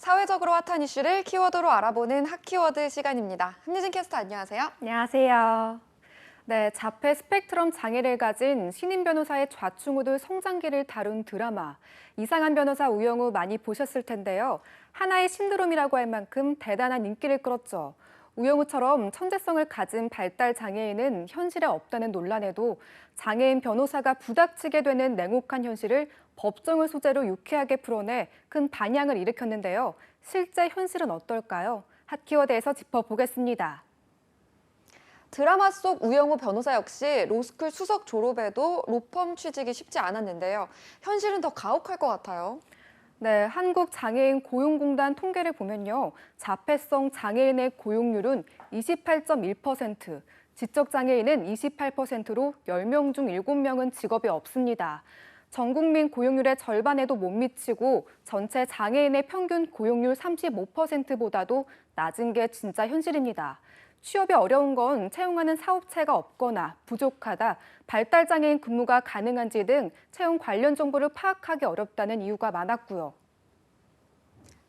사회적으로 핫한 이슈를 키워드로 알아보는 핫키워드 시간입니다. 함유진 캐스터 안녕하세요. 안녕하세요. 네, 자폐 스펙트럼 장애를 가진 신인 변호사의 좌충우돌 성장기를 다룬 드라마 이상한 변호사 우영우 많이 보셨을 텐데요. 하나의 신드롬이라고 할 만큼 대단한 인기를 끌었죠. 우영우처럼 천재성을 가진 발달 장애인은 현실에 없다는 논란에도 장애인 변호사가 부닥치게 되는 냉혹한 현실을 법정을 소재로 유쾌하게 풀어내 큰 반향을 일으켰는데요. 실제 현실은 어떨까요? 핫키워드에서 짚어보겠습니다. 드라마 속 우영우 변호사 역시 로스쿨 수석 졸업에도 로펌 취직이 쉽지 않았는데요. 현실은 더 가혹할 것 같아요. 네, 한국장애인 고용공단 통계를 보면요. 자폐성 장애인의 고용률은 28.1%, 지적장애인은 28%로 10명 중 7명은 직업이 없습니다. 전 국민 고용률의 절반에도 못 미치고 전체 장애인의 평균 고용률 35%보다도 낮은 게 진짜 현실입니다. 취업이 어려운 건 채용하는 사업체가 없거나 부족하다, 발달장애인 근무가 가능한지 등 채용 관련 정보를 파악하기 어렵다는 이유가 많았고요.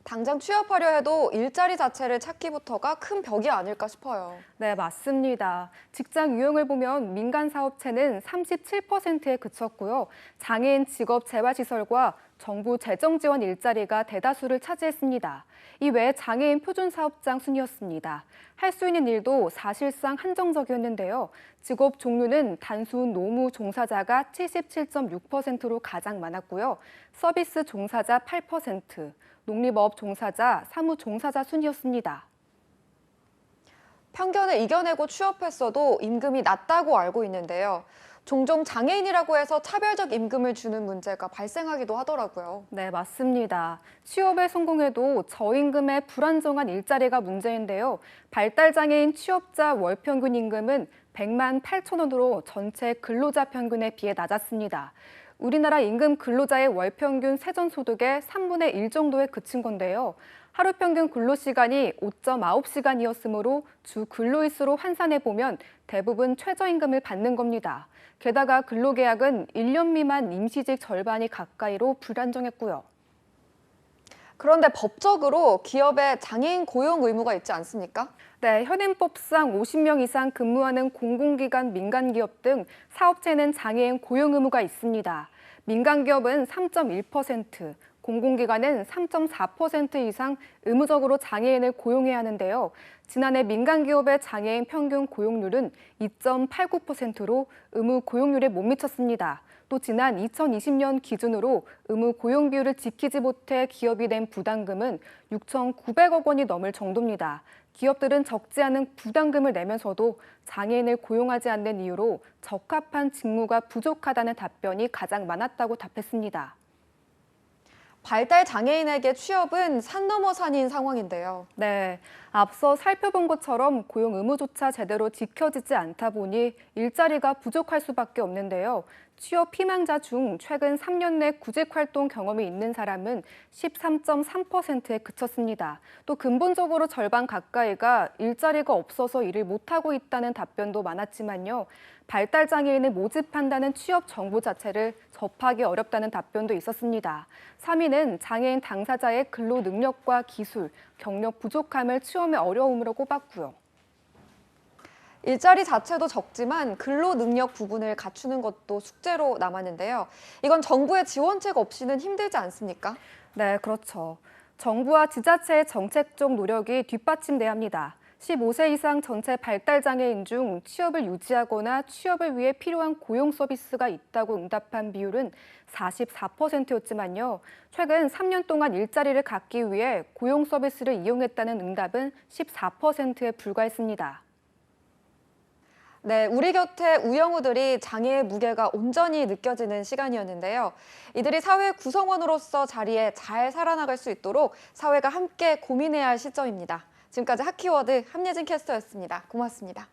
당장 취업하려 해도 일자리 자체를 찾기부터가 큰 벽이 아닐까 싶어요. 네, 맞습니다. 직장 유형을 보면 민간 사업체는 37%에 그쳤고요. 장애인 직업 재활시설과 정부 재정 지원 일자리가 대다수를 차지했습니다. 이외에 장애인 표준 사업장 순이었습니다. 할 수 있는 일도 사실상 한정적이었는데요. 직업 종류는 단순 노무 종사자가 77.6%로 가장 많았고요. 서비스 종사자 8%, 농립업 종사자, 사무 종사자 순이었습니다. 편견을 이겨내고 취업했어도 임금이 낮다고 알고 있는데요. 종종 장애인이라고 해서 차별적 임금을 주는 문제가 발생하기도 하더라고요. 네, 맞습니다. 취업에 성공해도 저임금의 불안정한 일자리가 문제인데요. 발달장애인 취업자 월평균 임금은 100만 8천 원으로 전체 근로자 평균에 비해 낮았습니다. 우리나라 임금 근로자의 월평균 세전소득의 3분의 1 정도에 그친 건데요. 하루 평균 근로시간이 5.9시간이었으므로 주 근로일수로 환산해보면 대부분 최저임금을 받는 겁니다. 게다가 근로계약은 1년 미만 임시직 절반이 가까이로 불안정했고요. 그런데 법적으로 기업에 장애인 고용 의무가 있지 않습니까? 네, 현행법상 50명 이상 근무하는 공공기관, 민간기업 등 사업체는 장애인 고용 의무가 있습니다. 민간기업은 3.1%, 공공기관은 3.4% 이상 의무적으로 장애인을 고용해야 하는데요. 지난해 민간기업의 장애인 평균 고용률은 2.89%로 의무 고용률에 못 미쳤습니다. 또 지난 2020년 기준으로 의무 고용 비율을 지키지 못해 기업이 낸 부담금은 6,900억 원이 넘을 정도입니다. 기업들은 적지 않은 부담금을 내면서도 장애인을 고용하지 않는 이유로 적합한 직무가 부족하다는 답변이 가장 많았다고 답했습니다. 발달 장애인에게 취업은 산 넘어 산인 상황인데요. 네, 앞서 살펴본 것처럼 고용 의무조차 제대로 지켜지지 않다 보니 일자리가 부족할 수밖에 없는데요. 취업 희망자 중 최근 3년 내 구직 활동 경험이 있는 사람은 13.3%에 그쳤습니다. 또 근본적으로 절반 가까이가 일자리가 없어서 일을 못하고 있다는 답변도 많았지만요. 발달 장애인을 모집한다는 취업 정보 자체를 접하기 어렵다는 답변도 있었습니다. 3위는 장애인 당사자의 근로 능력과 기술, 경력 부족함을 취업의 어려움으로 꼽았고요. 일자리 자체도 적지만 근로 능력 부분을 갖추는 것도 숙제로 남았는데요. 이건 정부의 지원책 없이는 힘들지 않습니까? 네, 그렇죠. 정부와 지자체의 정책적 노력이 뒷받침돼야 합니다. 15세 이상 전체 발달장애인 중 취업을 유지하거나 취업을 위해 필요한 고용 서비스가 있다고 응답한 비율은 44%였지만요. 최근 3년 동안 일자리를 갖기 위해 고용 서비스를 이용했다는 응답은 14%에 불과했습니다. 네, 우리 곁에 우영우들이 장애의 무게가 온전히 느껴지는 시간이었는데요. 이들이 사회 구성원으로서 자리에 잘 살아나갈 수 있도록 사회가 함께 고민해야 할 시점입니다. 지금까지 핫키워드 함예진 캐스터였습니다. 고맙습니다.